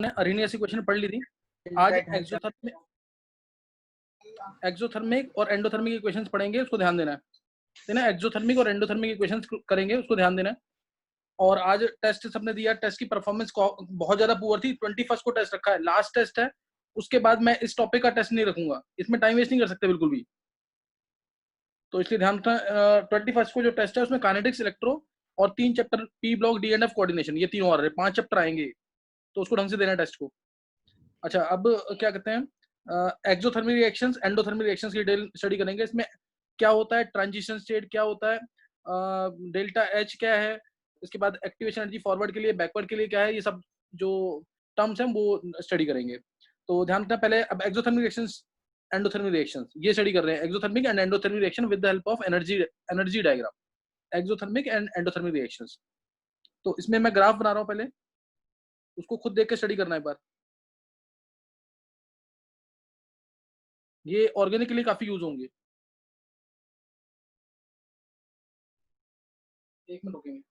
ने Arrhenius equation पढ़ ली थी। आज एक्सोथर्मिक और एंडोथर्मिक इक्वेशंस पढ़ेंगे, उसको ध्यान देना है ना। एक्सोथर्मिक और एंडोथर्मिक इक्वेशंस करेंगे, उसको ध्यान देना है। और आज टेस्ट सबने दिया, टेस्ट की परफॉर्मेंस बहुत ज्यादा पुअर थी। 21 को टेस्ट रखा है, लास्ट टेस्ट है, उसके बाद मैं इस टॉपिक का टेस्ट नहीं रखूंगा, इसमें टाइम वेस्ट नहीं कर सकते बिल्कुल भी। तो इसलिए ध्यान रखना, 21 को जो टेस्ट है उसमें काइनेटिक्स, इलेक्ट्रो और 3 chapter P block, D and F, coordination, ये तीनों आ रहे हैं, 5 चैप्टर आएंगे, तो उसको ढंग से देना टेस्ट को। अच्छा, अब क्या कहते हैं, एक्सोथर्मिक रिएक्शंस, एंडोथर्मिक रिएक्शंस की डिटेल स्टडी करेंगे। इसमें क्या होता है, ट्रांजिशन स्टेट क्या होता है, डेल्टा एच क्या है, इसके बाद एक्टिवेशन एनर्जी फॉरवर्ड के लिए, बैकवर्ड के लिए क्या है, ये सब जो टर्म्स हैं वो स्टडी करेंगे। तो ध्यान रखना पहले, अब एक्सोथर्मिक रिएक्शंस, एंडोथर्मिक रिएक्शंस ये स्टडी कर रहे हैं। Exothermic and endothermic reaction with the help of energy diagram, exothermic and endothermic reactions. तो इसमें मैं ग्राफ बना रहा हूँ, पहले उसको खुद देख के स्टडी करना है एक बार। ये ऑर्गेनिक के लिए काफी यूज होंगे। एक मिनट रुकेंगे।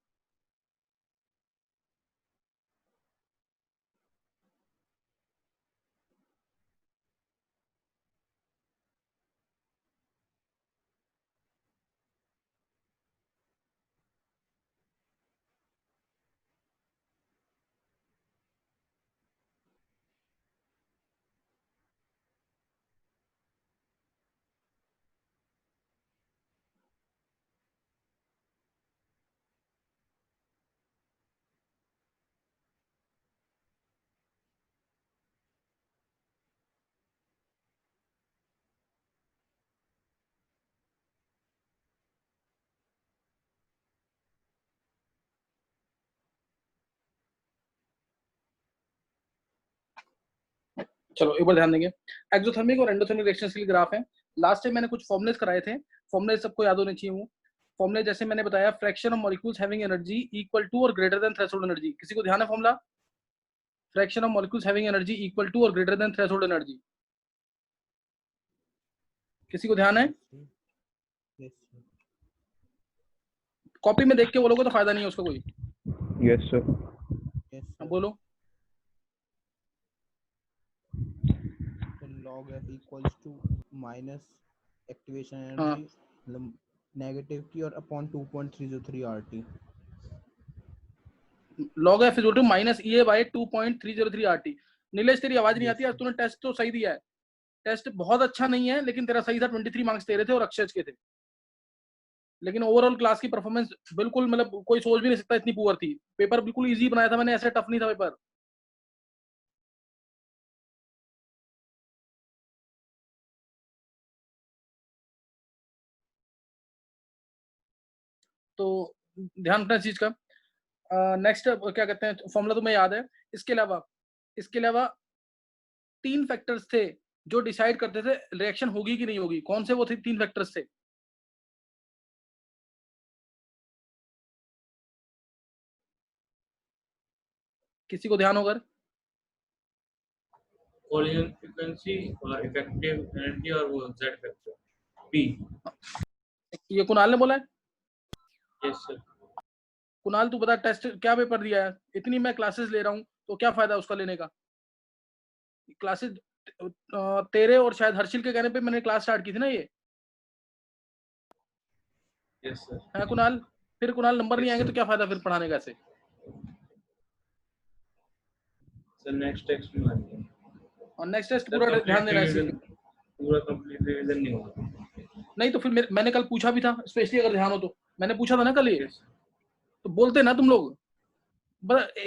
चलो एक बार ध्यान देंगे, एक्सोथर्मिक और एंडोथर्मिक रिएक्शंस के लिए ग्राफ है। लास्ट टाइम मैंने कुछ फॉर्मुलेस कराए थे, फॉर्मुले सबको याद होने चाहिए। वो फॉर्मुले जैसे मैंने बताया, fraction of molecules having energy equal to और ग्रेटर देन थ्रेशोल्ड एनर्जी। किसी को ध्यान है formula? Fraction of molecules having energy equal to और ग्रेटर देन थ्रेशोल्ड एनर्जी, किसी को ध्यान है? कॉपी में देख के बोलोगे तो फायदा नहीं है उसका कोई। Yes sir. बोलो। log f equals to minus activation energy मतलब नेगेटिव की और upon 2.303 RT। log f equal to minus EA by 2.303 RT। Nilesh तेरी आवाज नहीं आती यार, तूने टेस्ट तो सही दिया है, टेस्ट बहुत अच्छा नहीं है लेकिन तेरा सही था, 23 मार्क्स तेरे थे और अक्षय के थे, लेकिन ओवरऑल क्लास की परफॉर्मेंस बिल्कुल, मतलब कोई सोच भी नहीं सकता इतनी पुअर थी। पेपर बिल्कुल इजी बनाया था मैंने, ऐसे टफ नहीं था पेपर। तो ध्यान रखना इस चीज का। नेक्स्ट क्या कहते हैं, फॉर्मूला तुम्हें याद है। इसके अलावा 3 फैक्टर्स थे जो डिसाइड करते थे रिएक्शन होगी कि नहीं होगी। कौन से वो थे 3 फैक्टर्स थे? किसी को ध्यान होगा? कॉलिजन फ्रीक्वेंसी और इफेक्टिव एनर्जी और वो जेड फैक्टर पी। ये कुणाल ने बोला है? Yes sir. कुणाल तू बता, टेस्ट क्या पेपर दिया है? इतनी मैं क्लासेस ले रहा हूँ तो क्या फायदा उसका लेने का? क्लासेस तेरे और शायद हर्षिल के कहने पे मैंने क्लास स्टार्ट की थी ना ये। Yes sir. है कुणाल? फिर कुणाल नंबर नहीं आएंगे तो क्या फायदा फिर पढ़ाने का ऐसे? सर नेक्स्ट टेस्ट में आएंगे और नेक्स्ट टेस्ट पूरा ध्यान देना है, पूरा कंप्लीट रिवीजन नहीं होगा। नहीं तो फिर मैंने कल पूछा भी था, स्पेशली अगर ध्यान हो तो मैंने पूछा था ना कल ये, तो बोलते ना तुम लोग।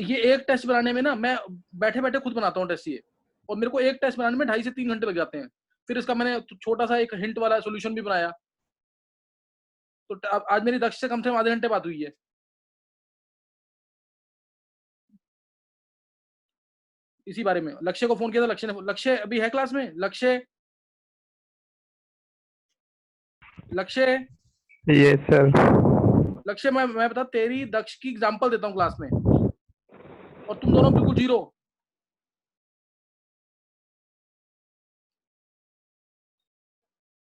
ये एक टेस्ट बनाने में ना मैं बैठे बैठे खुद बनाता हूँ टेस्ट ये, और मेरे को एक टेस्ट बनाने में 2.5 से 3 घंटे लग जाते हैं। फिर इसका मैंने छोटा सा एक हिंट वाला सोल्यूशन भी बनाया। तो आज मेरी दक्ष से कम से कम आधे घंटे बात हुई है इसी बारे में। लक्ष्य को फोन किया था, लक्ष्य अभी है क्लास में? लक्ष्य यस सर। लक्ष्य मैं बता, तेरी दक्ष की एग्जांपल देता हूँ क्लास में और तुम दोनों बिल्कुल जीरो।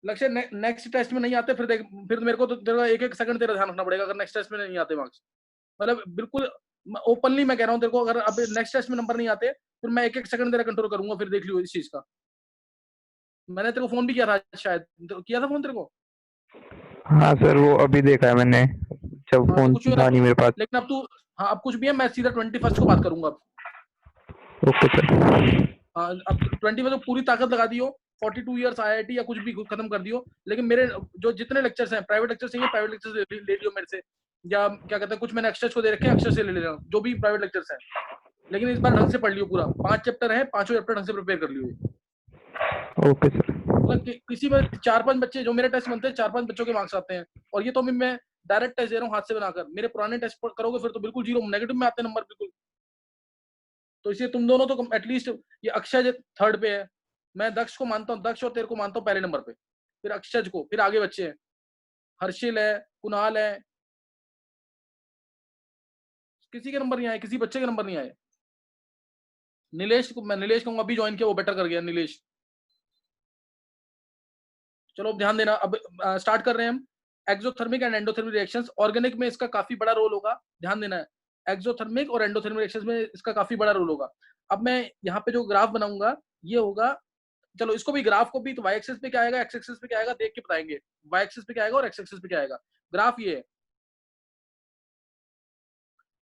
लक्ष्य नेक्स्ट टेस्ट में नहीं आते फिर देख, फिर मेरे को तो तेरा एक सेकंड तेरा ध्यान रखना पड़ेगा अगर नेक्स्ट टेस्ट में नहीं आते मार्क्स। मतलब बिल्कुल ओपनली मैं कह रहा हूँ तेरे को, अगर अब नेक्स्ट टेस्ट में नंबर नहीं आते फिर मैं 1-1 सेकंड तेरा कंट्रोल करूंगा, फिर देख लियो इस चीज का। मैंने तेरे को फोन भी किया था शायद, किया था फोन तेरे को? हाँ सर, वो अभी देखा है मैंने, जब हाँ, तो फोन कुछ भी था नहीं मेरे पास। लेकिन अब तू, हाँ अब कुछ भी है, मैं सीधा 21 को बात करूंगा अब। Okay sir. हाँ, अब 21 को पूरी ताकत लगा दियो, 42 इयर्स IIT या कुछ भी खत्म कर दियो, लेकिन मेरे जो जितने लेक्चर्स हैं, प्राइवेट लेक्चर्स चाहिए प्राइवेट लेक्चर्स ले लियो मेरे से, या क्या कहते हैं, कुछ मैंने अक्षर को दे रखे हैं, अक्षर से ले लेना जो भी प्राइवेट लेक्चर्स हैं, लेकिन इस बार ढंग से पढ़ लियो पूरा। 5 चैप्टर है, 5 चैप्टर ढंग से प्रिपेयर कर लियो। Okay sir. मतलब किसी में 4-5 बच्चे, जो मेरे टेस्ट बनते हैं 4-5 बच्चों के मार्क्स आते हैं, और ये तो अभी मैं डायरेक्ट टेस्ट दे रहा हूँ हाथ से बनाकर। मेरे पुराने टेस्ट करोगे फिर तो बिल्कुल 0 नेगेटिव में आते हैं नंबर बिल्कुल। तो इसलिए तुम दोनों तो एटलीस्ट, ये अक्षय 3rd पे है, मैं दक्ष को मानता हूँ, दक्ष और तेरे को मानता हूँ पहले नंबर पे, फिर अक्षय को, फिर आगे बच्चे हैं, हर्षिल है, कुणाल है, किसी के नंबर नहीं आए, किसी बच्चे के नंबर नहीं आए। नीलेश को मैं नीलेश कहूंगा, अभी ज्वाइन किया, वो बेटर कर गया नीलेश। चलो अब ध्यान देना, अब स्टार्ट कर रहे हैं हम। Exothermic and endothermic reactions, organic में इसका काफी बड़ा रोल होगा, ध्यान देना है। एक्सोथर्मिक और एंडोथर्मिक रिएक्शंस में इसका काफी बड़ा रोल होगा। अब मैं यहाँ पे जो ग्राफ बनाऊंगा ये होगा, चलो इसको भी, ग्राफ को भी, तो वाई एक्सिस पे क्या आएगा, एक्स एक्सिस पे क्या आएगा, देख के बताएंगे वाई एक्सिस पे क्या आएगा और एक्स एक्सिस पे क्या आएगा। ग्राफ ये है,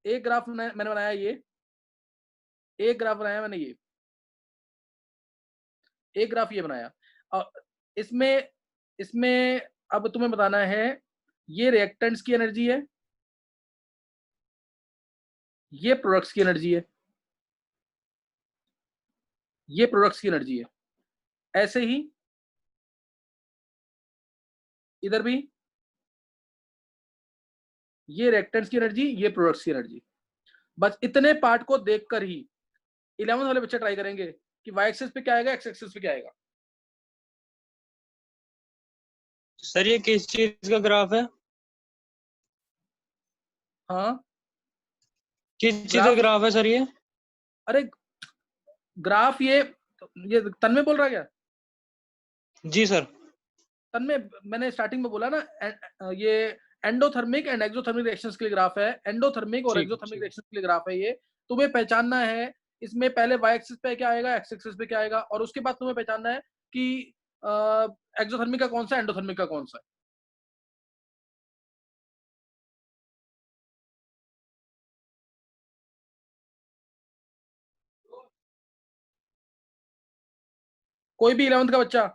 एक ग्राफ मैंने बनाया, ये एक ग्राफ बनाया मैंने, ये एक ग्राफ ये बनाया। और इसमें इसमें अब तुम्हें बताना है, ये रिएक्टेंट्स की एनर्जी है, ये प्रोडक्ट्स की एनर्जी है, ये प्रोडक्ट्स की एनर्जी है। ऐसे ही इधर भी, ये रिएक्टेंट्स की एनर्जी, ये प्रोडक्ट्स की एनर्जी। बस इतने पार्ट को देखकर ही 11th वाले बच्चे ट्राई करेंगे कि वाई एक्सिस पे क्या आएगा, एक्स एक्सिस पे क्या आएगा। सर ये किस चीज का ग्राफ है? हाँ, किस चीज का ग्राफ है सर ये? अरे ग्राफ ये तन्मय बोल रहा है क्या? जी सर। तन्मय, मैंने स्टार्टिंग में बोला ना, ये एंडोथर्मिक एंड एक्सोथर्मिक रिएक्शंस के लिए ग्राफ है, एंडोथर्मिक और एक्सोथर्मिक रिएक्शंस के लिए ग्राफ है ये। तुम्हें पहचानना है इसमें पहले वाई एक्सिस पे क्या आएगा, एक्स एक्सिस पे क्या आएगा, और उसके बाद तुम्हें पहचानना है कि एक्सोथर्मिक का कौन सा, एंडोथर्मिक का कौन सा है। कोई भी 11th का बच्चा,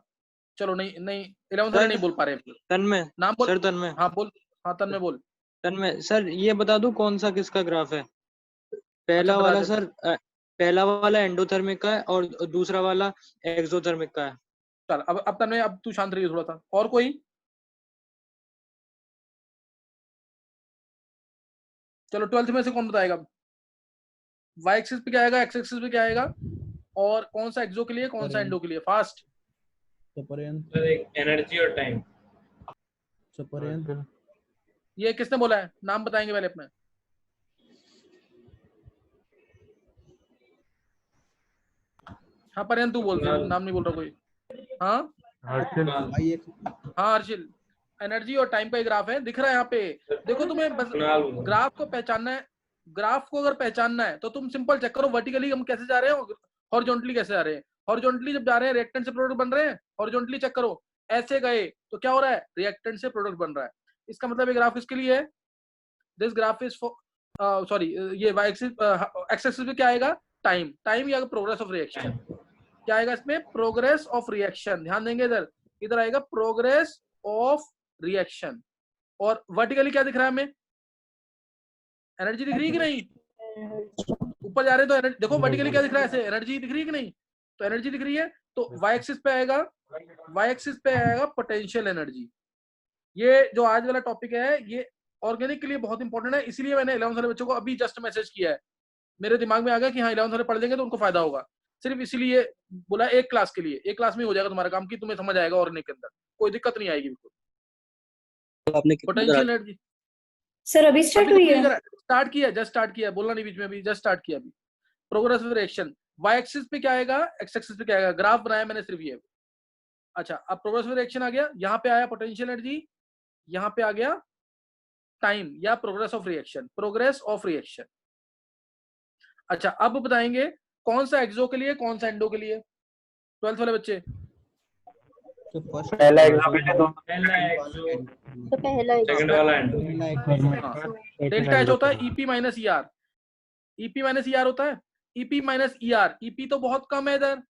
चलो नहीं 11th वाले नहीं बोल पा रहे, तन्मय नाम बोल सर, तन्मय। हाँ बोल, हाँ तन्मय बोल। तन्मय सर, ये बता दो कौन सा किसका ग्राफ है? पहला अच्छा, वाला सर, पहला वाला एंडोथर्मिक का है और दूसरा वाला एक्सोथर्मिक का है। चल अब तन्मय, अब तू शांत रहिए थोड़ा सा। और कोई? चलो 12th में से कौन बताएगा? वाई एक्सिस पे क्या आएगा, एक्स एक्सिस पे क्या आएगा, और कौन सा एक्सो के लिए, कौन सा एंडो के लिए? फास्ट। सर एक एनर्जी और टाइम। ये किसने बोला है, नाम बताएंगे पहले अपने। हाँ पर्यंत तू बोल, नाम नहीं बोल रहा कोई। हाँ हाँ हर्षिल, एनर्जी और टाइम का ही ग्राफ है, दिख रहा है यहाँ पे। देखो तुम्हें बस ग्राफ को पहचानना है, ग्राफ को अगर पहचानना है तो तुम सिंपल चेक करो, वर्टिकली हम कैसे जा रहे हैं, हॉरिजॉन्टली कैसे जा रहे हैं। हॉरिजॉन्टली जब जा रहे हैं, रिएक्टेंट से प्रोडक्ट बन रहे हैं, हॉरिजॉन्टली चेक करो, ऐसे गए तो क्या हो रहा है, रिएक्टेंट से प्रोडक्ट बन रहा है। इसका मतलब ये ग्राफ इसके लिए है, this graph is for sorry, ये वाई एक्सिस, एक्स एक्सिस पे क्या आएगा, टाइम, टाइम या प्रोग्रेस ऑफ रिएक्शन। क्या आएगा इसमें, प्रोग्रेस ऑफ रिएक्शन। ध्यान देंगे इधर, इधर आएगा प्रोग्रेस ऑफ रिएक्शन। और वर्टिकली क्या दिख रहा है हमें, एनर्जी दिख रही है कि नहीं? ऊपर जा रहे हैं तो एनर्जी देखो, वर्टिकली क्या दिख रहा है, ऐसे एनर्जी दिख रही है कि नहीं? तो एनर्जी दिख रही है, तो वाई एक्सिस पे आएगा, वाई एक्सिस पे आएगा पोटेंशियल एनर्जी। ये जो आज वाला टॉपिक है ये ऑर्गेनिक के लिए बहुत इंपॉर्टेंट है, इसलिए मैंने 11th वाले बच्चों को अभी जस्ट मैसेज किया है। मेरे दिमाग में आ गया कि हाँ 11th वाले पढ़ लेंगे तो उनको फायदा होगा, सिर्फ इसीलिए बोला। एक क्लास के लिए, एक क्लास में हो जाएगा तुम्हारा काम, कि तुम्हें समझ आएगा ऑर्गेनिक के अंदर, कोई दिक्कत नहीं आएगी बिल्कुल। आपने पोटेंशियल एनर्जी सर अभी स्टार्ट हुई है? स्टार्ट किया, जस्ट स्टार्ट किया, बोलना नहीं बीच में, अभी जस्ट स्टार्ट किया। अभी progress of reaction, Y axis पे क्या आएगा, एक्स एक्सिस पे क्या आएगा, ग्राफ बनाया मैंने सिर्फ ये। अच्छा अब प्रोग्रेस ऑफ रिएक्शन आ गया, यहाँ पे आया पोटेंशियल एनर्जी, यहाँ पे आ गया टाइम या progress of reaction, progress of reaction. अच्छा अब बताएंगे कौन सा एक्सो के लिए, कौन सा एंडो के लिए? 12th वाले बच्चे, तो फर्स्ट पहला एक्सो के लिए तो पहला एक्सो, तो पहला सेकंड वाला एंडो। डेल्टा एच होता है EP minus ER, EP minus ER होता है, ईपी माइनस ईआर, ईपी तो बहुत कम है इधर,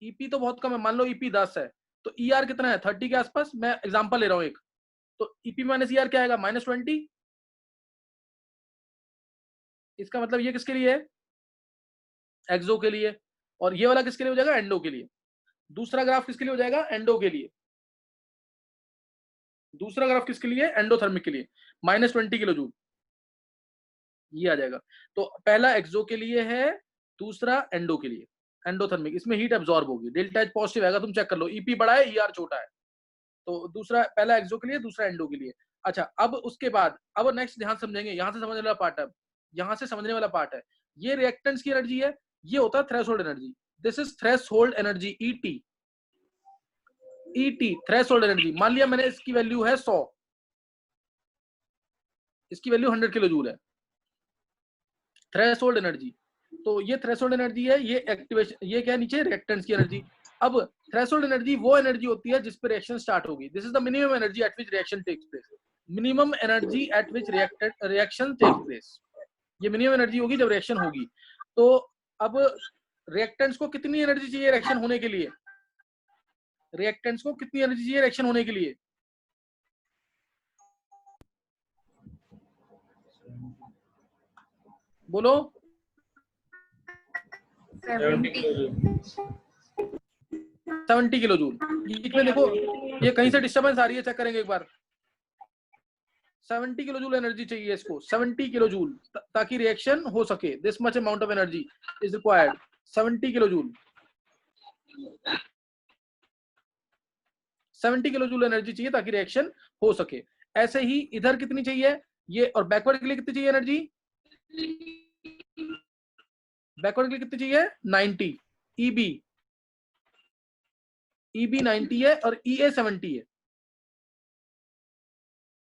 ईपी तो बहुत कम है, मान लो ईपी 10 है तो ईआर कितना है 30 के आसपास, मैं एग्जांपल ले रहा हूं एक, तो ईपी माइनस ईआर क्या आएगा -20। इसका मतलब ये किसके लिए है, एक्सो के लिए, और ये वाला किसके लिए हो जाएगा, एंडो के लिए। दूसरा ग्राफ किसके लिए हो जाएगा, एंडो के लिए। दूसरा ग्राफ किसके लिए, एंडोथर्मिक के लिए, -20 किलो जूल, ये आ जाएगा। तो पहला एक्सो के लिए है, दूसरा एंडो के लिए, एंडोथर्मिक, इसमें हीट एब्जॉर्ब होगी, डेल्टा एच पॉजिटिव आएगा, तुम चेक कर लो, ईपी बड़ा है ईआर छोटा है, तो दूसरा, पहला एक्सो के लिए, दूसरा एंडो के लिए। अच्छा, अब उसके बाद अब नेक्स्ट ध्यान समझेंगे, यहां से समझने वाला पार्ट है, यहां से समझने वाला पार्ट है, ये रिएक्टेंट्स की एनर्जी है, ये होता है threshold energy, this is threshold energy, ET, ET threshold energy. मान लिया मैंने इसकी वैल्यू है 100, इसकी वैल्यू 100 किलो जूल है, थ्रेशोल्ड एनर्जी। तो ये थ्रेशोल्ड एनर्जी है, ये एक्टिवेशन, ये क्या है नीचे रिएक्टेंट्स की एनर्जी। अब थ्रेशोल्ड एनर्जी वो एनर्जी होती है जिस पे रिएक्शन स्टार्ट होगी, this is the minimum energy at which reaction takes place, minimum energy at which reaction takes place, ये मिनिमम एनर्जी होगी जब रिएक्शन होगी। तो अब रिएक्टेंट्स को कितनी एनर्जी चाहिए रिएक्शन होने के लिए, रिएक्टेंट्स को कितनी एनर्जी चाहिए रिएक्शन होने के लिए, बोलो 70 किलो जूल। 70 kilo joule. बीच में देखो ये कहीं से डिस्टर्बेंस आ रही है, चेक करेंगे एक बार। 70 किलो जूल एनर्जी चाहिए इसको, 70 किलो जूल, ताकि रिएक्शन हो सके, this much amount of energy is required, 70 kilo joule, 70 kilo joule energy चाहिए ताकि रिएक्शन हो सके। ऐसे ही इधर कितनी चाहिए ये, और बैकवर्ड के लिए कितनी चाहिए एनर्जी, बैकवर्ड के लिए कितनी चाहिए 90, ईबी, ईबी 90 है और ईए 70 है,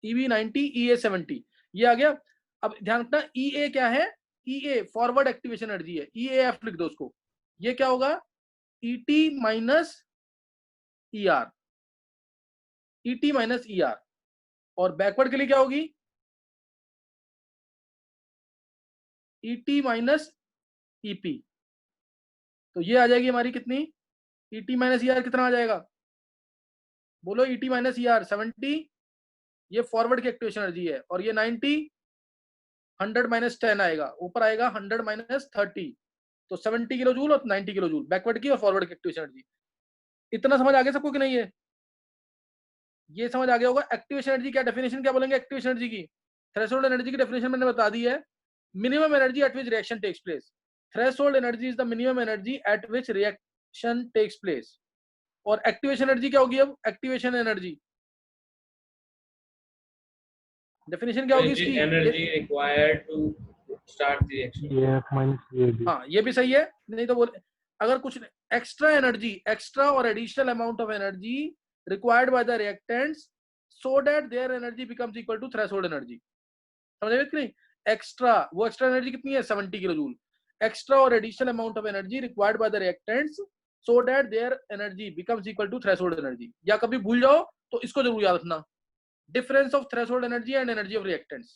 ईबी 90 ईए 70, ये आ गया। अब ध्यान रखना ईए क्या है, ईए फॉरवर्ड एक्टिवेशन एनर्जी है, ईएएफ लिख दो उसको, ये क्या होगा ET minus ER, ET minus ER, और बैकवर्ड के लिए क्या होगी ईटी माइनस ईपी, तो ये आ जाएगी हमारी कितनी, ईटी माइनस ईआर कितना आ जाएगा, बोलो ईटी माइनस ईआर 70, ये फॉरवर्ड की एक्टिवेशन एनर्जी है, और ये 90, 100 माइनस 10 आएगा, ऊपर आएगा 100 माइनस 30, तो 70 किलो जूल और 90 किलो जूल बैकवर्ड की और फॉरवर्ड की एक्टिवेशन एनर्जी। इतना समझ आ गया सबको कि नहीं है, ये समझ आ गया होगा। एक्टिवेशन एनर्जी क्या डेफिनेशन क्या बोलेंगे एक्टिवेशन एनर्जी की, थ्रेशोल्ड एनर्जी की डेफिनेशन मैंने बता दी है, minimum energy at which reaction takes place, threshold energy is the minimum energy at which reaction takes place. और एक्टिवेशन एनर्जी क्या होगी, अब एक्टिवेशन एनर्जी डेफिनेशन क्या होगी इसकी, energy required to start the reaction. हाँ ये भी सही है, नहीं तो बोले अगर कुछ एक्स्ट्रा एनर्जी, एक्स्ट्रा और additional amount of energy required by the reactants so that their energy becomes equal to threshold energy, समझ में कि नहीं। एक्स्ट्रा, वो एक्स्ट्रा एनर्जी कितनी है 70 किलो जूल, एक्स्ट्रा और additional amount of energy required by the reactants so that their energy becomes equal to threshold energy. या कभी भूल जाओ तो इसको जरूर याद रखना, difference of threshold energy and energy of reactants,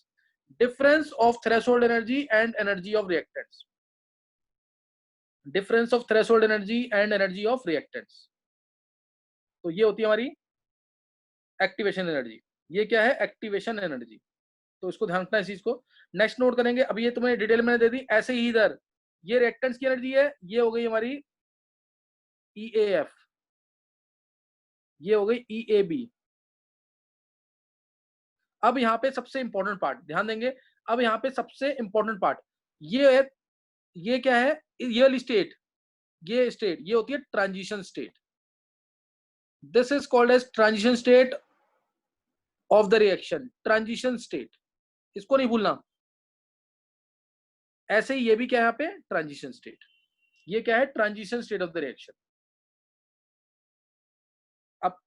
difference of threshold energy and energy of reactants, difference of threshold energy and energy of reactants। तो ये होती है हमारी एक्टिवेशन एनर्जी, ये क्या है एक्टिवेशन एनर्जी, तो इसको ध्यान रखना इस चीज को। नेक्स्ट नोट करेंगे, अभी ये तुम्हें डिटेल मैंने दे दी। ऐसे ही इधर ये रिएक्टेंट्स की एनर्जी है, ये हो गई हमारी ईएएफ, ये हो गई ईएबी। अब यहाँ पे सबसे इंपॉर्टेंट पार्ट ध्यान देंगे, अब यहाँ पे सबसे इंपॉर्टेंट पार्ट ये है, ये क्या है, ये वाली स्टेट, ये स्टेट ये होती है transition state, this is called as transition state of the reaction, transition state, इसको नहीं भूलना। ऐसे ही ये भी क्या है यहाँ पे ट्रांजिशन स्टेट, ये क्या है transition state of the reaction. अब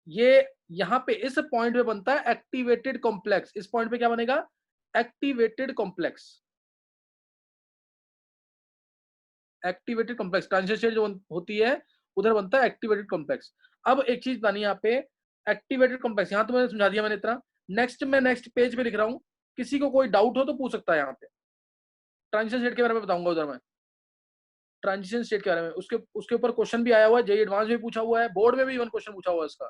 ये यहां पे इस पॉइंट पे बनता है एक्टिवेटेड कॉम्प्लेक्स, इस पॉइंट पे क्या बनेगा activated complex, activated complex. Transition state जो होती है उधर बनता है एक्टिवेटेड कॉम्प्लेक्स। अब एक चीज बतानी है यहाँ पे, एक्टिवेटेड कॉम्प्लेक्स यहाँ तो मैंने समझा दिया मैंने इतना। नेक्स्ट मैं नेक्स्ट पेज पे लिख रहा हूँ, किसी को कोई डाउट हो तो पूछ सकता है यहाँ पे। ट्रांजिशन स्टेट के बारे में बताऊंगा उधर मैं, ट्रांजिशन स्टेट के बारे में। उसके ऊपर क्वेश्चन भी आया हुआ है, जेईई एडवांस में पूछा हुआ है, बोर्ड में भी इवन क्वेश्चन पूछा हुआ है इसका।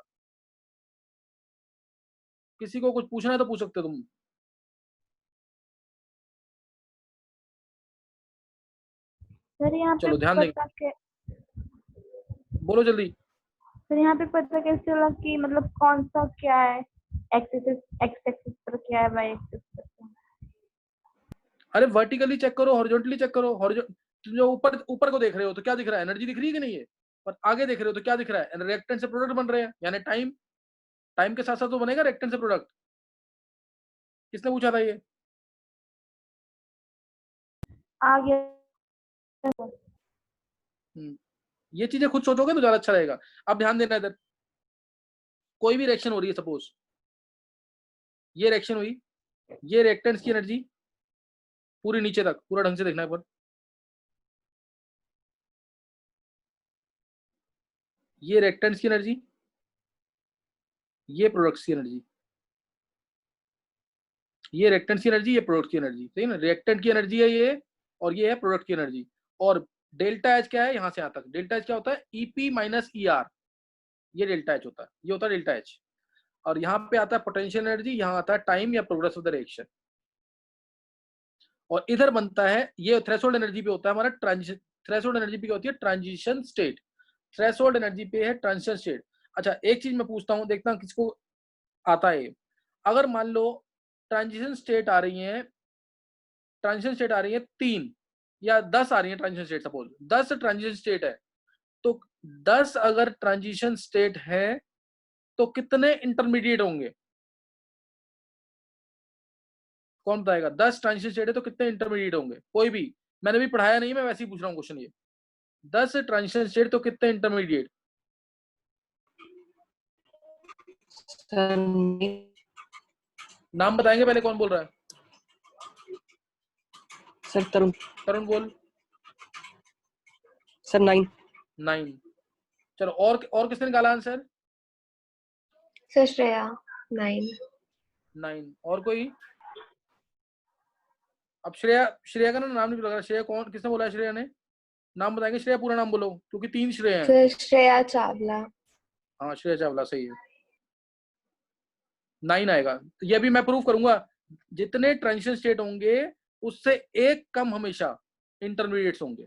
किसी को कुछ पूछना है तो पूछ सकते हो तुम। सर यहाँ पे चलो ध्यान देंगे, बोलो जल्दी। सर यहाँ पे पता कैसे चला कि मतलब कौन सा क्या है, एक्स एक्सिस पर क्या है, वाई एक्सिस पर क्या है? अरे वर्टिकली चेक करो, हॉरिजॉन्टली चेक करो। तुम जो ऊपर को देख रहे हो तो क्या दिख रहा है, एनर्जी दिख रही है कि नहीं है? और आगे देख रहे हो तो क्या दिख रहा है, रिएक्टेंट से प्रोडक्ट बन रहे हैं, यानी टाइम के साथ साथ तो बनेगा रिएक्टेंट से प्रोडक्ट। किसने पूछा था ये? आ गया। ये चीजें खुद सोचोगे तो ज्यादा अच्छा रहेगा। अब ध्यान देना, इधर कोई भी रिएक्शन हो रही है, सपोज ये रिएक्शन हुई, ये रिएक्टेंट्स की एनर्जी पूरी नीचे तक, पूरा ढंग से देखना है पर, ये रिएक्टेंट्स की एनर्जी, ये प्रोडक्ट्स की एनर्जी, ये रिएक्टेंट्स की एनर्जी, ये प्रोडक्ट की एनर्जी, सही ना? रिएक्टेंट की एनर्जी है ये, और ये है प्रोडक्ट की एनर्जी। और डेल्टा एच क्या है यहाँ से यहाँ तक? डेल्टा एच क्या होता है? ईपी माइनस ई आर, ये डेल्टा एच होता है, ये होता है डेल्टा एच। और यहाँ पे आता है पोटेंशियल एनर्जी, यहाँ आता है टाइम या प्रोग्रेस ऑफ द रिएक्शन। और इधर बनता है, ये थ्रेशोल्ड एनर्जी पे होता है हमारा ट्रांजिशन। थ्रेशोल्ड एनर्जी पे होती है ट्रांजिशन स्टेट, थ्रेशोल्ड एनर्जी पे है ट्रांजिशन स्टेट। अच्छा एक चीज मैं पूछता हूँ, देखता हूँ किसको आता है। अगर मान लो ट्रांजिशन स्टेट आ रही है, ट्रांजिशन स्टेट आ रही है 3 या 10 आ रही है transition state, suppose 10 transition state है, तो 10 अगर ट्रांजिशन स्टेट है तो कितने इंटरमीडिएट होंगे? कौन बताएगा? 10 ट्रांजिशन स्टेट है तो कितने इंटरमीडिएट होंगे? कोई भी, मैंने भी पढ़ाया नहीं, मैं वैसे ही पूछ रहा हूँ क्वेश्चन ये। 10 ट्रांजिशन स्टेट तो कितने इंटरमीडिएट? नाम बताएंगे पहले, कौन बोल रहा है? सर तरुण। तरुण बोल। सर 9। चलो और किसने निकाला आंसर? सर श्रेया 9। और कोई? अब श्रेया का नाम नहीं लग रहा। श्रेया कौन, किसने बोला है? श्रेया ने नाम बताएंगे? श्रेया पूरा नाम बोलो, क्योंकि 3 श्रेया हैं। सर श्रेया चावला। हाँ श्रेया चावला सही है, 9 आएगा। ये भी मैं प्रूव करूंगा, जितने ट्रांजिशन स्टेट होंगे उससे एक कम हमेशा इंटरमीडिएट्स होंगे।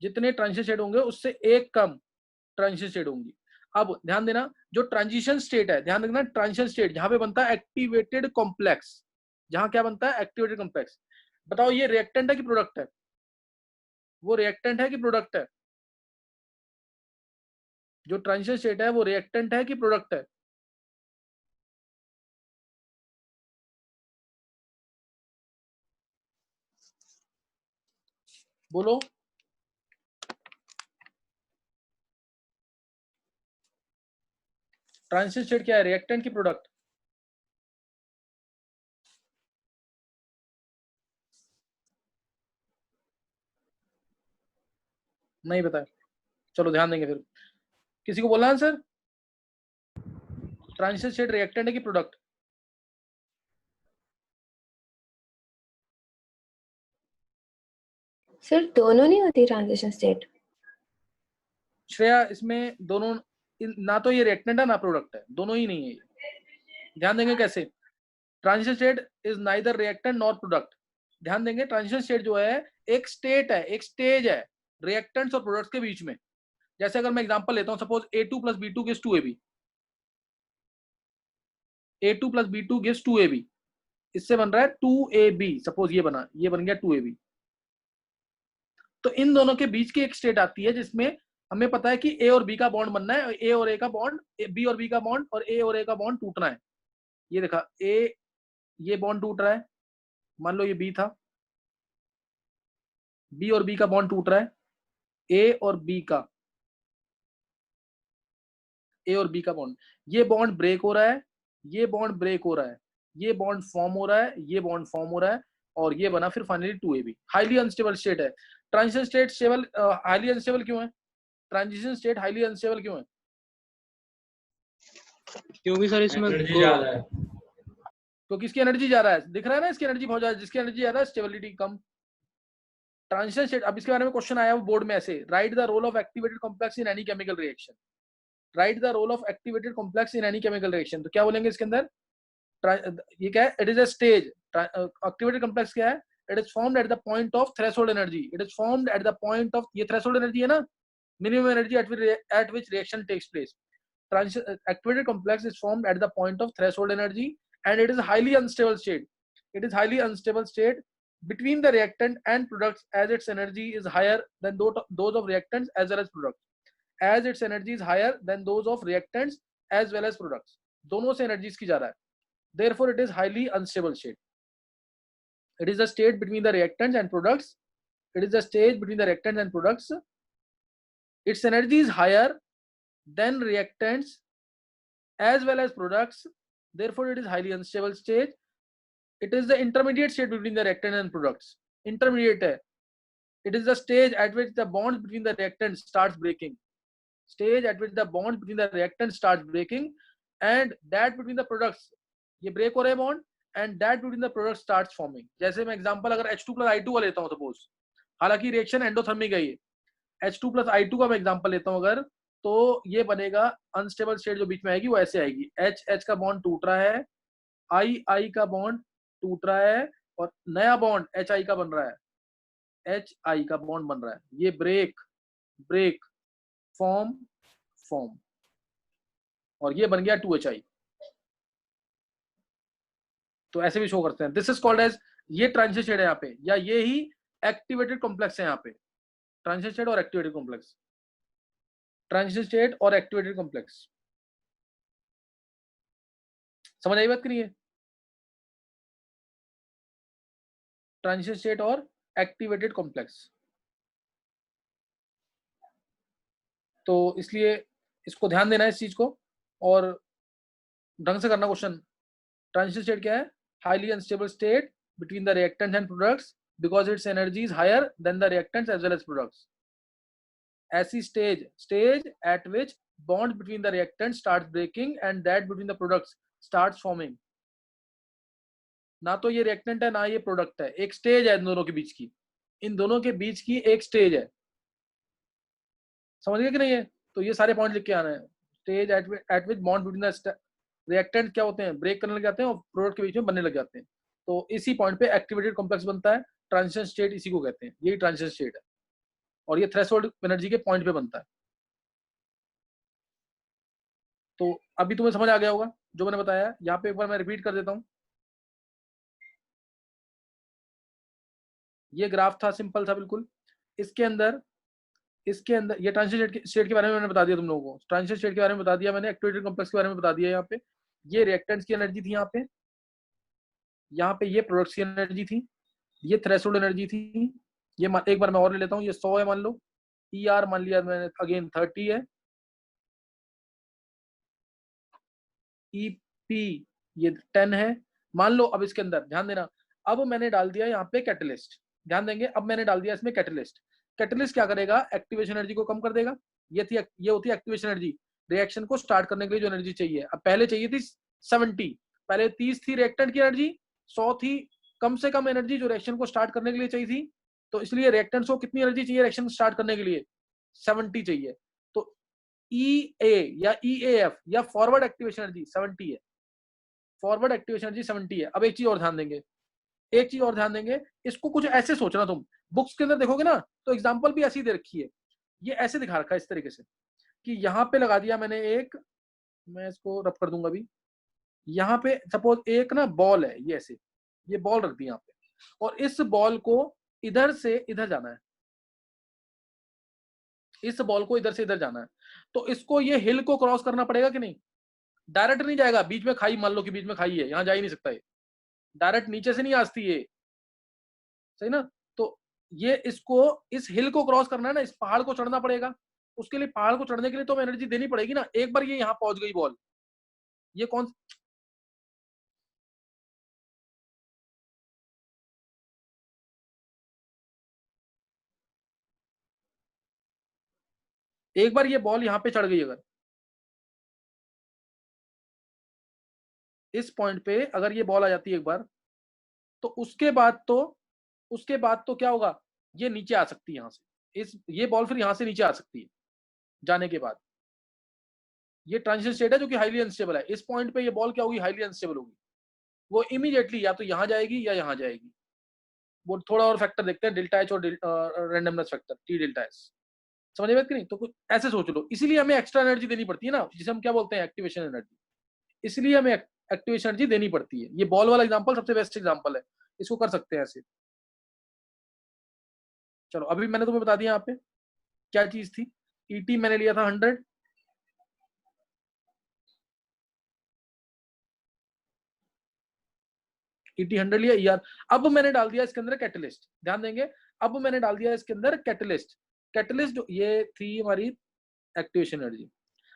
जितने ट्रांजिशन स्टेट होंगे उससे एक कम ट्रांजिशन स्टेट होंगी। अब ध्यान देना, जो ट्रांजिशन स्टेट है, ध्यान रखना, ट्रांजिशन स्टेट जहां पे बनता है एक्टिवेटेड कॉम्प्लेक्स, जहां क्या बनता है? Activated complex. बताओ ये रिएक्टेंट है कि प्रोडक्ट है? वो रिएक्टेंट है कि प्रोडक्ट है? जो ट्रांजिशन स्टेट है वो रिएक्टेंट है कि प्रोडक्ट है? बोलो। ट्रांजिशन स्टेट क्या है, रिएक्टेंट की प्रोडक्ट? नहीं बताया, चलो ध्यान देंगे फिर। किसी को बोलना आंसर? ट्रांजिशन स्टेट रिएक्टेंट है कि प्रोडक्ट? सर दोनों नहीं होती ट्रांजिशन स्टेट? श्रेया इसमें दोनों, ना तो ये रिएक्टेंट है ना प्रोडक्ट है, दोनों ही नहीं है ये। ध्यान देंगे कैसे? Transition state is neither reactant nor product. ध्यान देंगे, ट्रांजिशन स्टेट जो है एक स्टेट है, एक स्टेज है रिएक्टेंट्स और प्रोडक्ट्स के बीच में। जैसे अगर मैं एग्जांपल लेता हूं, suppose A2 + B2 gives 2AB, A2 + B2 gives 2AB, इससे बन रहा है 2AB, सपोज ये बन गया 2AB। तो इन दोनों के बीच की एक स्टेट आती है जिसमें हमें पता है कि A और B का बॉन्ड बनना है, A और A का बॉन्ड, B और B का बॉन्ड, और A और A का बॉन्ड टूटना है। ये देखा, ये बॉन्ड टूट रहा है, मान लो ये B था, B और B का बॉन्ड टूट रहा है, A और B का बॉन्ड, ये बॉन्ड ब्रेक हो रहा है, ये बॉन्ड ब्रेक हो रहा है, ये बॉन्ड फॉर्म हो रहा है, ये बॉन्ड फॉर्म हो रहा है, और ये बना फिर finally 2AB। Highly unstable state है। Transition state stable highly unstable क्यों है? ट्रांजिशन स्टेट हाईली अनस्टेबल क्यों है? क्योंकि सर इसमें एनर्जी ज्यादा है। क्योंकि इसकी एनर्जी ज्यादा है, दिख रहा है ना, इसकी एनर्जी बहुत ज्यादा, जिसकी एनर्जी ज्यादा है स्टेबिलिटी कम। ट्रांजिशन स्टेट, अब इसके बारे में क्वेश्चन आया वो बोर्ड में ऐसे, write the role of activated complex in any chemical reaction, write the role of activated complex in any chemical reaction. तो क्या बोलेंगे इसके अंदर? ये क्या है? It is a stage. Activated complex क्या है? It is formed at the point of threshold energy, it is formed at the point of, ये थ्रेशोल्ड एनर्जी है ना, minimum energy at which reaction takes place. Activated complex is formed at the point of threshold energy and it is highly unstable state. It is highly unstable state between the reactant and products as its energy is higher than those of reactants as well as products. As its energy is higher than those of reactants as well as products. दोनों से energy इसकी जा रहा है. Therefore, it is highly unstable state. It is a state between the reactants and products. It is a stage between the reactants and products. Its energy is higher than reactants as well as products, therefore it is highly unstable state. It is the intermediate state between the reactant and products. Intermediate है. It is the stage at which the bond between the reactants starts breaking. Stage at which the bond between the reactants starts breaking and that between the products, ये break हो रहे हैं bond and that between the products starts forming. जैसे मैं example अगर H2 plus I2 का लेता हूँ suppose, हालांकि reaction endothermic है ये, H2 plus I2 का मैं example लेता हूँ अगर, तो ये बनेगा अनस्टेबल स्टेट जो बीच में आएगी वो ऐसे आएगी, एच एच का बॉन्ड टूट रहा है, आई आई का बॉन्ड टूट रहा है और नया बॉन्ड एच आई का बन रहा है, एच आई का बॉन्ड बन रहा है, ये ब्रेक ब्रेक फॉर्म फॉर्म और ये बन गया 2HI। तो ऐसे भी शो करते हैं, दिस इज कॉल्ड एज, ये ट्रांजिशन स्टेट है यहाँ पे, या ये ही एक्टिवेटेड कॉम्प्लेक्स है यहाँ पे, ट्रांजिशन स्टेट और एक्टिवेटेड कॉम्प्लेक्स, ट्रांजिशन स्टेट और एक्टिवेटेड कॉम्प्लेक्स। समझ आई बात कि नहीं है? ट्रांजिशन स्टेट और एक्टिवेटेड कॉम्प्लेक्स। तो इसलिए इसको ध्यान देना है इस चीज को और ढंग से करना क्वेश्चन। ट्रांजिशन स्टेट क्या है? Highly unstable state between the reactants and products because its energy is higher than the reactants as well as products. ऐसी stage at which bond between the reactants starts breaking and that between the products starts forming। ना तो ये reactant है ना ये product है, एक stage है इन दोनों के बीच की, इन दोनों के बीच की एक स्टेज है। समझ गए कि नहीं है? तो ये सारे पॉइंट लिख के आना है। Stage at which bond between the reactant क्या होते हैं? ब्रेक करने लग जाते हैं और प्रोडक्ट के बीच में बनने लग जाते हैं। तो इसी पॉइंट पे एक्टिवेटेड कॉम्प्लेक्स बनता है, ट्रांजिशन स्टेट इसी को कहते हैं, यही ट्रांजिशन स्टेट है और ये थ्रेशोल्ड एनर्जी के पॉइंट पे बनता है। तो अभी तुम्हें समझ आ गया होगा जो मैंने बताया। यहाँ पे एक बार मैं रिपीट कर देता हूँ। ये ग्राफ था, सिंपल था बिल्कुल। इसके अंदर ये ट्रांजिशन स्टेट के बारे में मैंने बता दिया तुम लोगों को, ट्रांजिशन स्टेट के बारे में बता दिया मैंने, एक्टिवेटेड कॉम्प्लेक्स के बारे में बता दिया। यहाँ पे ये रिएक्टेंट्स की एनर्जी थी, यहाँ पे ये प्रोडक्ट्स की एनर्जी थी, ये थ्रेशोल्ड एनर्जी थी। ये एक बार मैं और ले लेता हूँ, ये 100 है मान लो, ER मान लिया मैंने, अगेन 30 है, EP ये 10 है मान लो। अब इसके अंदर ध्यान देना, अब मैंने डाल दिया यहाँ पे कैटलिस्ट, ध्यान देंगे, अब मैंने डाल दिया इसमें कैटलिस्ट। कैटलिस्ट क्या करेगा? एक्टिवेशन एनर्जी को कम कर देगा। ये होती है एक्टिवेशन एनर्जी, रिएक्शन को स्टार्ट करने के लिए जो एनर्जी चाहिए। अब पहले चाहिए थी 70, पहले 30 थी रिएक्टेंट की एनर्जी, 100 थी कम से कम एनर्जी जो रिएक्शन को स्टार्ट करने के लिए चाहिए थी। तो इसलिए रिएक्टेंट्स को कितनी एनर्जी चाहिए रिएक्शन स्टार्ट करने के लिए? 70 चाहिए। तो EA या EAF या फॉरवर्ड एक्टिवेशन एनर्जी 70 है, फॉरवर्ड एक्टिवेशन एनर्जी 70 है। अब एक चीज और ध्यान देंगे, इसको कुछ ऐसे सोचना, तुम बुक्स के अंदर देखोगे ना तो एग्जांपल भी ऐसी दे रखी है, ये ऐसे दिखा रखा है इस तरीके से कि यहाँ पे लगा दिया मैंने एक, मैं इसको रब कर दूंगा अभी, यहाँ पे सपोज एक ना बॉल है, ये ऐसे ये बॉल रख दी यहाँ पे और इस बॉल को इधर से इधर जाना है, इस बॉल को इधर से इधर जाना है। तो इसको ये हिल को क्रॉस करना पड़ेगा कि नहीं? डायरेक्ट नहीं जाएगा, बीच में खाई, मान लो कि बीच में खाई है, यहाँ जा ही नहीं सकता, ये डायरेक्ट नीचे से नहीं आती है, सही ना? तो ये इसको इस हिल को क्रॉस करना है ना, इस पहाड़ को चढ़ना पड़ेगा। उसके लिए पहाड़ को चढ़ने के लिए तो हमें एनर्जी देनी पड़ेगी ना। एक बार ये यहाँ पहुंच गई बॉल, ये कौन, एक बार ये बॉल यहाँ पे चढ़ गई, अगर इस पॉइंट पे अगर ये बॉल आ जाती है एक बार, तो उसके बाद तो क्या होगा, ये नीचे आ सकती है यहाँ से, ये बॉल फिर यहाँ से नीचे आ सकती है जाने के बाद। ये ट्रांजिशन स्टेट है जो कि हाईली अनस्टेबल है। इस पॉइंट पे ये बॉल क्या होगी, हाईली अनस्टेबल होगी, वो इमीडिएटली या तो यहाँ जाएगी या यहाँ जाएगी। वो थोड़ा और फैक्टर देखते हैं, डेल्टा एच और randomness factor, T delta S. समझ में कि नहीं? तो कुछ ऐसे सोच लो, इसीलिए हमें एक्स्ट्रा एनर्जी देनी पड़ती है ना, जिसे हम क्या बोलते हैं, एक्टिवेशन एनर्जी। इसलिए हमें एक्टिवेशन एनर्जी देनी पड़ती है। ये बॉल वाला एग्जांपल सबसे बेस्ट एग्जांपल है, इसको कर सकते हैं ऐसे। चलो अभी मैंने तुम्हें बता दिया यहाँ पे क्या चीज थी। ईटी मैंने लिया था 100, ईटी 100 लिया यार। अब मैंने डाल दिया इसके अंदर कैटलिस्ट, ध्यान देंगे, अब मैंने डाल दिया इसके अंदर कैटलिस्ट। कैटलिस्ट जो ये थी हमारी एक्टिवेशन एनर्जी।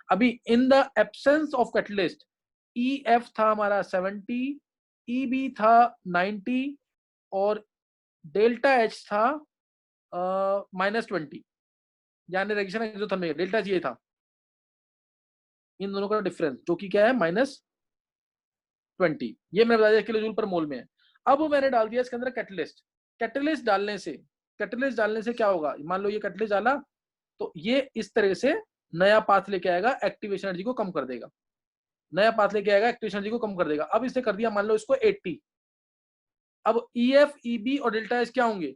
अभी in the absence of catalyst, E F था हमारा 70, ई बी था 90 और डेल्टा एच था -20, यानी रिएक्शन एक्सोथर्मिक। डेल्टा एच ये था, इन दोनों का डिफरेंस जो कि क्या है -20, ये मैंने बता दिया किलो जूल पर मोल में है। अब मैंने डाल दिया इसके अंदर कैटलिस्ट। कैटलिस्ट डालने से क्या होगा, मान लो ये कैटलिस्ट डाला तो ये इस तरह से नया पाथ लेके आएगा, एक्टिवेशन एनर्जी को कम कर देगा, नया पाथ लेके आएगा, एक्टिवेशन एनर्जी को कम कर देगा। अब इसने कर दिया मान लो इसको 80। अब ई एफ, ई बी और डेल्टा एच क्या होंगे,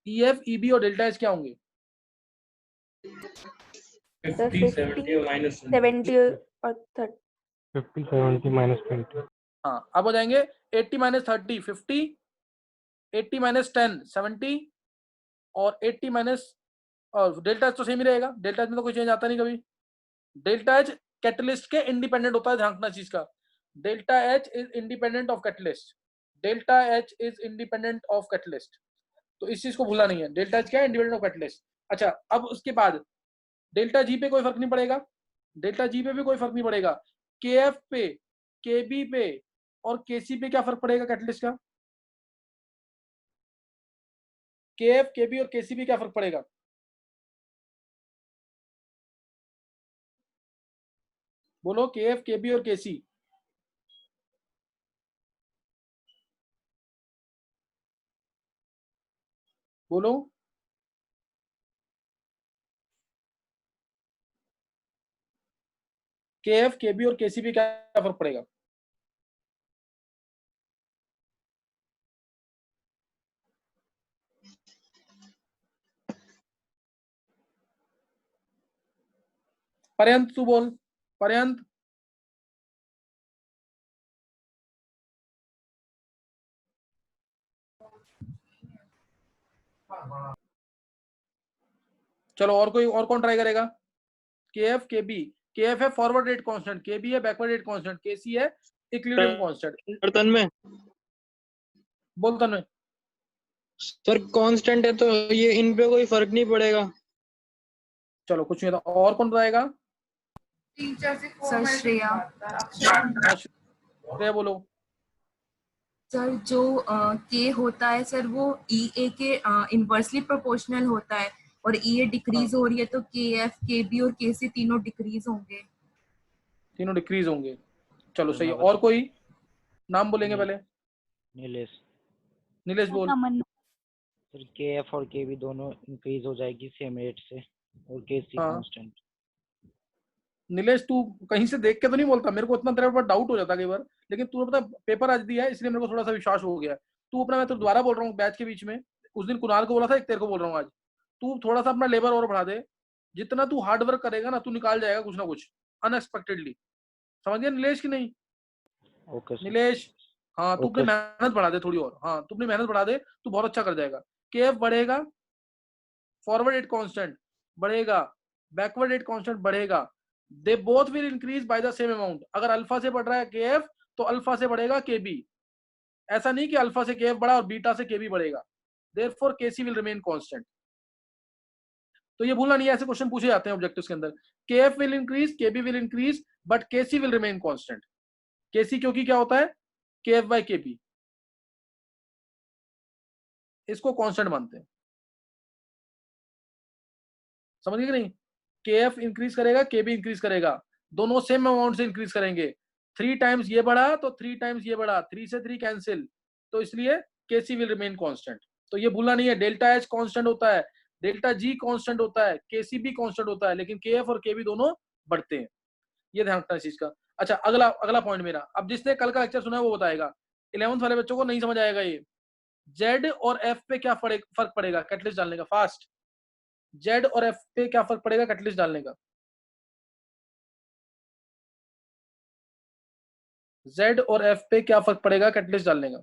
ई एफ, ई बी और डेल्टा एच क्या होंगे, 50, 70 और -20। 70 और 30। 50, 70 -20। हाँ अब हो जाएंगे 80 - 30 50, 80 - 10 70 और 80 माइनस, और डेल्टा एच तो सेम ही रहेगा, डेल्टा एच में तो कोई चेंज आता नहीं कभी। डेल्टा एच कैटलिस्ट के इंडिपेंडेंट होता है, ध्यान रखना चीज का। Delta H is independent of catalyst, delta H is independent of catalyst, तो इस चीज को भूलना नहीं है। डेल्टा एच क्या है, इंडिपेंडेंट ऑफ कैटलिस्ट। अच्छा अब उसके बाद डेल्टा जी पे कोई फर्क नहीं पड़ेगा, डेल्टा जी पे भी कोई फर्क नहीं पड़ेगा। के एफ पे, के बी पे और के सी पे क्या फर्क पड़ेगा कैटलिस्ट का, के एफ, के बी और के सी पे क्या फर्क पड़ेगा, बोलो, के एफ, के बी और के सी, बोलो। के एफ, के बी और के सी पे क्या फर्क पड़ेगा, पर्यंत तू बोल, पर्यंत। चलो और कोई, और कौन ट्राई करेगा। के एफ, के बी, के एफ है फॉरवर्ड रेट कांस्टेंट, के बी है बैकवर्ड रेट कांस्टेंट, के सी है इक्विलिब्रियम कांस्टेंट। तन्मय बोल तन्मय। सर कांस्टेंट है तो ये इन पे कोई फर्क नहीं पड़ेगा। चलो कुछ नहीं था, और कौन बताएगा। सर श्रेया। श्रेया बोलो। सर जो के होता है सर वो ई ए के इनवर्सली प्रोपोर्शनल होता है, और ई ए डिक्रीज हो रही है तो के एफ, के बी और के सी तीनों डिक्रीज होंगे, तीनों डिक्रीज होंगे। चलो सही है, और कोई नाम बोलेंगे पहले। नीलेश। नीलेश बोल। सर के एफ और के बी दोनों इंक्रीज हो जाएगी सेम रेट से, और के सी कांस्टेंट। नीलेश तू कहीं से देख के तो नहीं बोलता, मेरे को इतना तेरे पर डाउट हो जाता कई बार, लेकिन तूने पता पेपर आज दिया है इसलिए मेरे को थोड़ा सा विश्वास हो गया। तू अपना, मैं तो दोबारा बोल रहा हूँ बैच के बीच में, उस दिन कुणाल को बोला था, एक तेरे को बोल रहा हूँ आज, तू थोड़ा सा अपना लेबर और बढ़ा दे। जितना तू हार्ड वर्क करेगा ना, तू निकाल जाएगा कुछ ना कुछ अनएक्सपेक्टेडली। समझ गया नीलेश की नहीं? ओके नीलेश, हाँ तू अपनी मेहनत बढ़ा दे थोड़ी और, हाँ तू अपनी मेहनत बढ़ा दे, तू बहुत अच्छा कर जाएगा। के एफ बढ़ेगा, फॉरवर्ड रेट कांस्टेंट बढ़ेगा, बैकवर्ड रेट कांस्टेंट बढ़ेगा, they both will increase by the same amount. अगर अल्फा से बढ़ रहा है के एफ तो अल्फा से बढ़ेगा के बी, ऐसा नहीं कि अल्फा से के एफ बढ़ा और बीटा से के बी बढ़ेगा। देयरफॉर के सी विल रिमेन कांस्टेंट। तो ये भूलना नहीं है, ऐसे क्वेश्चन पूछे जाते हैं ऑब्जेक्टिव्स के अंदर। के एफ विल इंक्रीज, के बी विल इंक्रीज, बट के सी विल रिमेन कांस्टेंट। के सी क्योंकि क्या होता है, के एफ बाय के बी। इसको कांस्टेंट मानते हैं। समझ गए कि नहीं? KF इंक्रीज करेगा, KB इंक्रीज करेगा, दोनों सेम अमाउंट से इंक्रीज करेंगे। 3 टाइम्स ये बढ़ा तो 3 टाइम्स ये बढ़ा, 3 से 3 कैंसिल, तो इसलिए KC विल रिमेन कांस्टेंट। तो ये भूलना नहीं है, डेल्टा H कांस्टेंट होता है, डेल्टा G कांस्टेंट होता है, KC भी कांस्टेंट होता है, लेकिन KF और KB दोनों बढ़ते हैं। ये ध्यान रखना इस चीज का। अच्छा, अगला पॉइंट मेरा, अब जिसने कल का लेक्चर सुना है वो बताएगा। 11th वाले बच्चों को नहीं समझ आएगा ये। Z और F पे क्या फर्क पड़ेगा कैटलिस्ट डालने का? फास्ट, Z और F पे क्या फर्क पड़ेगा कैटलिस्ट डालने का? Z और F पे क्या फर्क पड़ेगा कैटलिस्ट डालने का?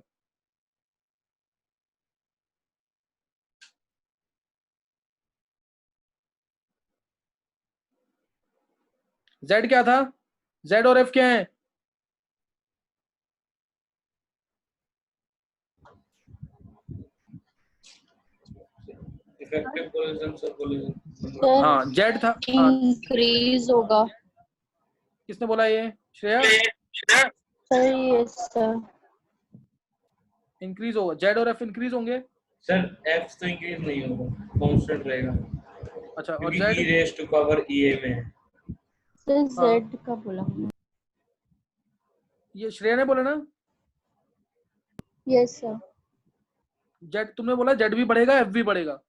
Z क्या था? Z और F क्या है? इफेक्टिव कोलिजन और कोलिजन। हाँ, Z था। इंक्रीज होगा। किसने बोला ये? Shreya? Sir yes sir. Increase होगा, Z और F इंक्रीज होंगे। सर F तो इंक्रीज नहीं होगा, कांस्टेंट रहेगा। अच्छा, और क्योंकि Z e raise to power EA में है। सर Z का बोला ये श्रेया ने बोला ना? Yes sir. Z तुमने बोला Z भी बढ़ेगा, F भी बढ़ेगा।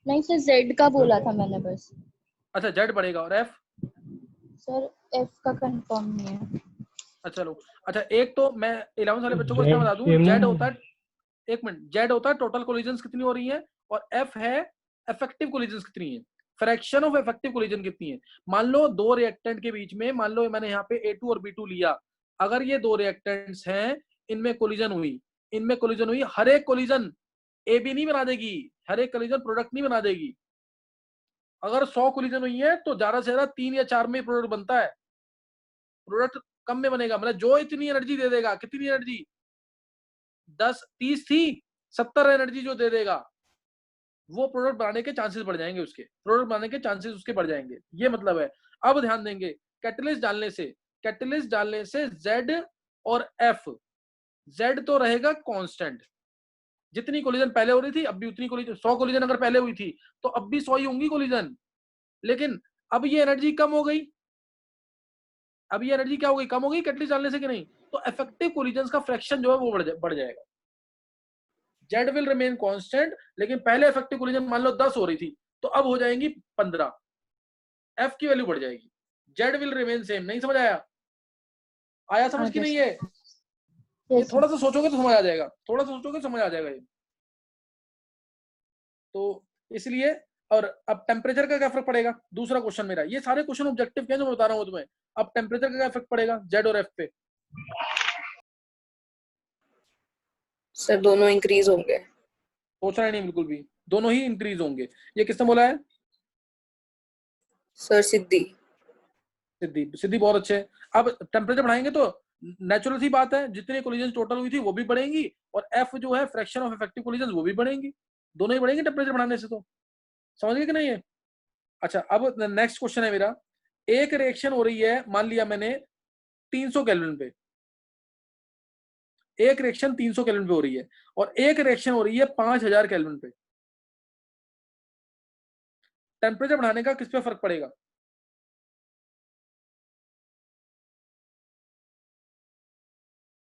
नहीं सर Z का बोला था मैंने बस। अच्छा, Z बढ़ेगा और F? सर F का कंफर्म नहीं है। अच्छा लो, अच्छा एक तो मैं 11th वाले बच्चों को इसका बता दूं, Z होता है, एक मिनट, Z होता है टोटल कोलिजन्स कितनी हो रही है, और F है इफेक्टिव कोलिजन्स कितनी है, फ्रैक्शन ऑफ इफेक्टिव कोलिजन कितनी है। मान लो दो रिएक्टेंट के बीच में, मान लो मैंने यहाँ पे A2 और B2 लिया, अगर ये दो रिएक्टेंट्स हैं, इनमें कोलिजन हुई, हर एक कोलिजन AB नहीं बना देगी, हर एक कोलिजन प्रोडक्ट नहीं बना देगी। अगर 100 कोलिजन हुई है तो ज्यादा से ज्यादा 3 या 4 में प्रोडक्ट बनता है, प्रोडक्ट कम में बनेगा। मतलब जो इतनी एनर्जी दे देगा, कितनी एनर्जी, 10 30 थी, 70 एनर्जी जो दे देगा, वो प्रोडक्ट बनाने के चांसेस बढ़ जाएंगे, उसके बढ़ जाएंगे। ये मतलब है। अब ध्यान देंगे, कैटलिस्ट डालने से Z और F, Z तो रहेगा कांस्टेंट, जितनी कोलिजन पहले हो रही थी अब भी उतनी कोलिजन, 100 कोलिजन अगर पहले हुई थी तो अब भी 100 ही होंगी कोलिजन, लेकिन अब ये एनर्जी कम हो गई। अब ये एनर्जी क्या हो गई, कम हो गई कैटलिस्ट डालने से कि नहीं? तो इफेक्टिव कोलिजन्स का फ्रैक्शन जो है वो बढ़ जाएगा। Z विल रिमेन कांस्टेंट, लेकिन पहले इफेक्टिव कोलिजन मान लो 10 हो रही थी तो अब हो जाएंगी 15, F की वैल्यू बढ़ जाएगी, Z विल रिमेन सेम। नहीं समझ आया समझ की नहीं है? ये थोड़ा सा सोचोगे तो समझ आ जाएगा, ये तो इसलिए। और अब टेम्परेचर का क्या फर्क पड़ेगा, दूसरा क्वेश्चन मेरा, ये सारे क्वेश्चन ऑब्जेक्टिव क्या जो मैं बता रहा हूँ तुम्हें। अब टेम्परेचर का क्या फर्क पड़ेगा Z और F पे? सर दोनों इंक्रीज होंगे। सोचना ही नहीं बिल्कुल भी, दोनों ही इंक्रीज होंगे। ये किसने बोला है? सर सिद्धि बहुत अच्छे। अब टेम्परेचर बढ़ाएंगे तो नेचुरल सी बात है, जितने कोलिजन टोटल हुई थी वो भी बढ़ेंगी, और F जो है फ्रैक्शन ऑफ इफेक्टिव कोलिजन वो भी बढ़ेंगी, दोनों ही बढ़ेंगे टेम्परेचर बढ़ाने से। तो समझ गए कि नहीं है? अच्छा, अब नेक्स्ट क्वेश्चन है मेरा, एक रिएक्शन हो रही है, मान लिया मैंने 300 केल्विन पे, एक रिएक्शन 300 केल्विन पे हो रही है, और एक रिएक्शन हो रही है 5000 केल्विन पे। टेम्परेचर बढ़ाने का किस पे फर्क पड़ेगा?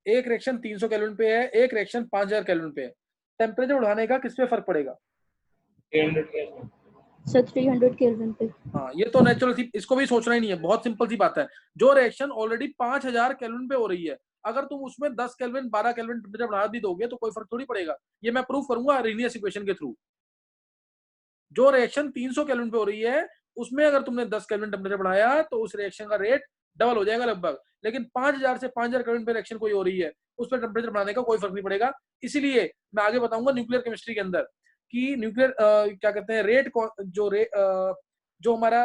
एक रिएक्शन 300 केल्विन पे है, एक रिएक्शन 5000 केल्विन पे है, टेम्परेचर बढ़ाने का किस पे फर्क पड़ेगा? 300 केल्विन पे। हाँ, ये तो नेचुरल सी, इसको भी सोचना ही नहीं है, बहुत सिंपल सी बात है। जो रिएक्शन ऑलरेडी 5000 केल्विन पे हो रही है, अगर तुम उसमें 10 केल्विन 12 केल्विन टेम्परेचर बढ़ा भी दोगे तो कोई फर्क थोड़ी पड़ेगा। ये मैं प्रूव करूंगा आर्हेनियस इक्वेशन के थ्रू। जो रिएक्शन 300 केल्विन पे हो रही है, उसमें अगर तुमने 10 केल्विन टेम्परेचर बढ़ाया तो उस रिएक्शन का रेट डबल हो जाएगा लगभग। लेकिन 5000 से 5000 केल्विन पे रिएक्शन कोई हो रही है, उस पर टेम्परेचर बढ़ाने का कोई फर्क नहीं पड़ेगा। इसीलिए मैं आगे बताऊंगा न्यूक्लियर केमिस्ट्री के अंदर कि न्यूक्लियर क्या कहते हैं, रेट जो हमारा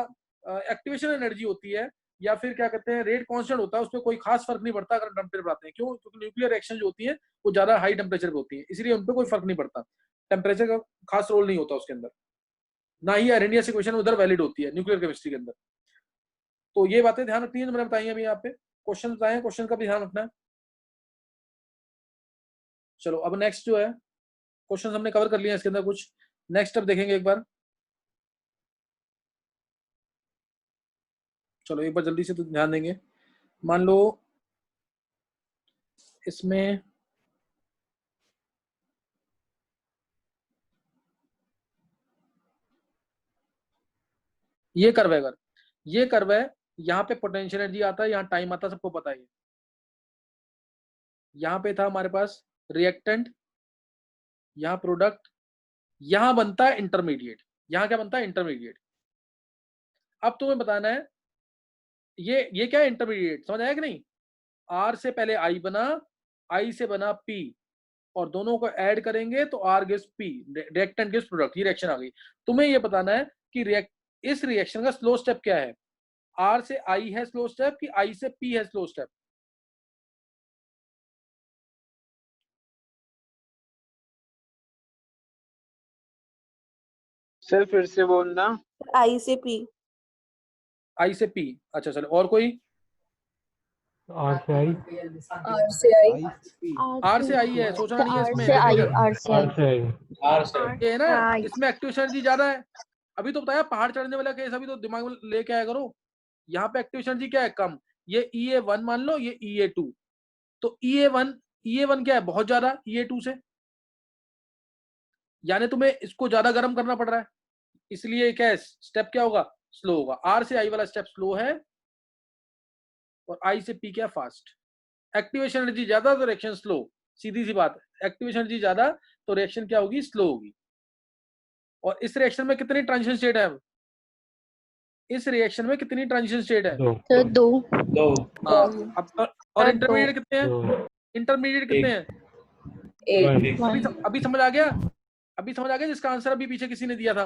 एक्टिवेशन एनर्जी होती है, या फिर क्या कहते हैं रेट कांस्टेंट होता है, उस पर कोई खास फर्क नहीं पड़ता अगर टेम्परेचर बढ़ाते हैं। क्यों? क्योंकि न्यूक्लियर रिएक्शन जो होती है वो ज्यादा हाई टेम्परेचर पे होती है, इसलिए उन पर कोई फर्क नहीं पड़ता, टेम्परेचर का खास रोल नहीं होता उसके अंदर, ना ही आर्हेनियस इक्वेशन उधर वैलिड होती है न्यूक्लियर केमिस्ट्री के अंदर। तो ये बातें ध्यान रखनी है जो मैंने बताई अभी यहाँ पे। क्वेश्चन बताए हैं, क्वेश्चन का भी ध्यान रखना है। चलो अब नेक्स्ट जो है क्वेश्चन हमने कवर कर लिए हैं इसके अंदर कुछ। नेक्स्ट अब देखेंगे एक बार, चलो एक बार जल्दी से तो ध्यान देंगे। मान लो इसमें ये कर्व है, अगर ये कर्व है, यहाँ पे पोटेंशियल एनर्जी आता है, यहाँ टाइम आता है, सबको पता है। यहाँ पे था हमारे पास रिएक्टेंट, यहाँ प्रोडक्ट, यहाँ बनता है इंटरमीडिएट। यहाँ क्या बनता है? इंटरमीडिएट। अब तुम्हें बताना है ये क्या है इंटरमीडिएट, समझ आया कि नहीं? आर से पहले आई बना, आई से बना पी, और दोनों को ऐड करेंगे तो R gives P, reactant gives product. ये रिएक्शन आ गई। तुम्हें ये बताना है कि इस रिएक्शन का स्लो स्टेप क्या है। आर से आई है स्लो स्टेप कि आई से पी है स्लो स्टेप? सर फिर से बोलना। आई से पी। आई से पी, अच्छा चलो। और कोई? आर से आई। आर से आई। आर से आई है, सोचना नहीं है इसमें। आर से आई। ये ना, इसमें एक्टिवेशन एनर्जी ज्यादा है। अभी तो बताया पहाड़ चढ़ने वाला केस, अभी तो दिमाग में लेके आया करो। यहाँ पे एक्टिवेशन एनर्जी क्या है? कम। ये EA1 मान लो, ये EA2। तो EA1 क्या है? बहुत ज्यादा EA2 से, यानी तुम्हें इसको ज्यादा गर्म करना पड़ रहा है, इसलिए क्या है? स्टेप क्या होगा? स्लो होगा। आर से आई वाला स्टेप स्लो है, और आई से पी क्या? फास्ट। एक्टिवेशन एनर्जी ज्यादा तो रिएक्शन स्लो, सीधी सी बात है। एक्टिवेशन एनर्जी ज्यादा तो रिएक्शन क्या होगी? स्लो होगी। और इस रिएक्शन में कितनी ट्रांजिशन स्टेट है? इस रिएक्शन में कितनी ट्रांजिशन स्टेट है? दो। हाँ। और इंटरमीडिएट कितने हैं? इंटरमीडिएट कितने हैं? अभी समझ आ गया? अभी समझ आ गया जिसका आंसर अभी पीछे किसी ने दिया था,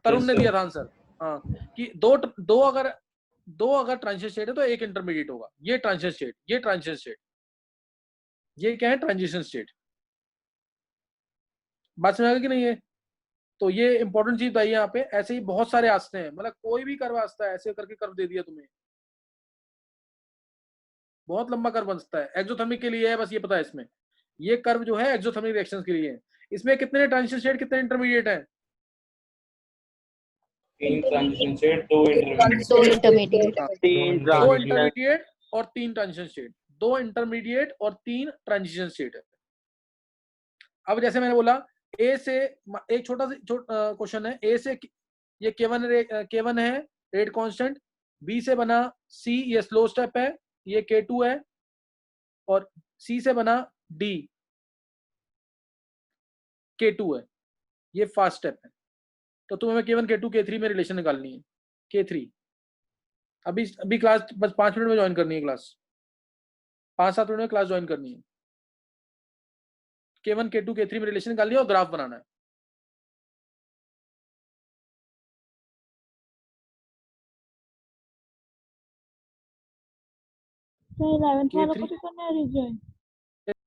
तरुण ने दिया था आंसर। हाँ, कि दो अगर ट्रांजिशन स्टेट है तो एक इंटरमीडिएट होगा। ये ट्रांजिशन स्टेट, ये ट्रांजिशन स्टेट, ये क्या है? Transition state. बात समझ आ गई कि नहीं? है तो ये इंपॉर्टेंट चीज बताइए यहाँ पे। ऐसे ही बहुत सारे आस्ते हैं, मतलब कोई भी कर्व आस्ता है, ऐसे करके कर्व दे दिया तुम्हें, बहुत लंबा कर्व बनता है। एक्सोथर्मिक के लिए है, बस ये पता है इसमें। ये कर्व जो है एक्सोथर्मिक रिएक्शंस के लिए है। इसमें कितने ट्रांजिशन स्टेट, कितने इंटरमीडिएट है? 3 transition state, 2 intermediate. 2 intermediate. 2 intermediate और 3 ट्रांजिशन स्टेट। 2 इंटरमीडिएट और 3 ट्रांजिशन स्टेट है। अब जैसे मैंने बोला, ए से एक छोटा सा क्वेश्चन है। ए से ये K1 है रेट कांस्टेंट, बी से बना सी, ये स्लो स्टेप है, ये K2 है, और सी से बना डी, K2 है, ये फास्ट स्टेप है। तो तुम्हें K1 K2 K3 में रिलेशन निकालनी है। K3 अभी क्लास बस 5 मिनट में ज्वाइन करनी है, क्लास 5-7 मिनट में क्लास ज्वाइन करनी है। K1 K2 K3 में रिलेशन निकालनी है और ग्राफ बनाना है। सर 11th वालों को तो करना है रिजॉइन।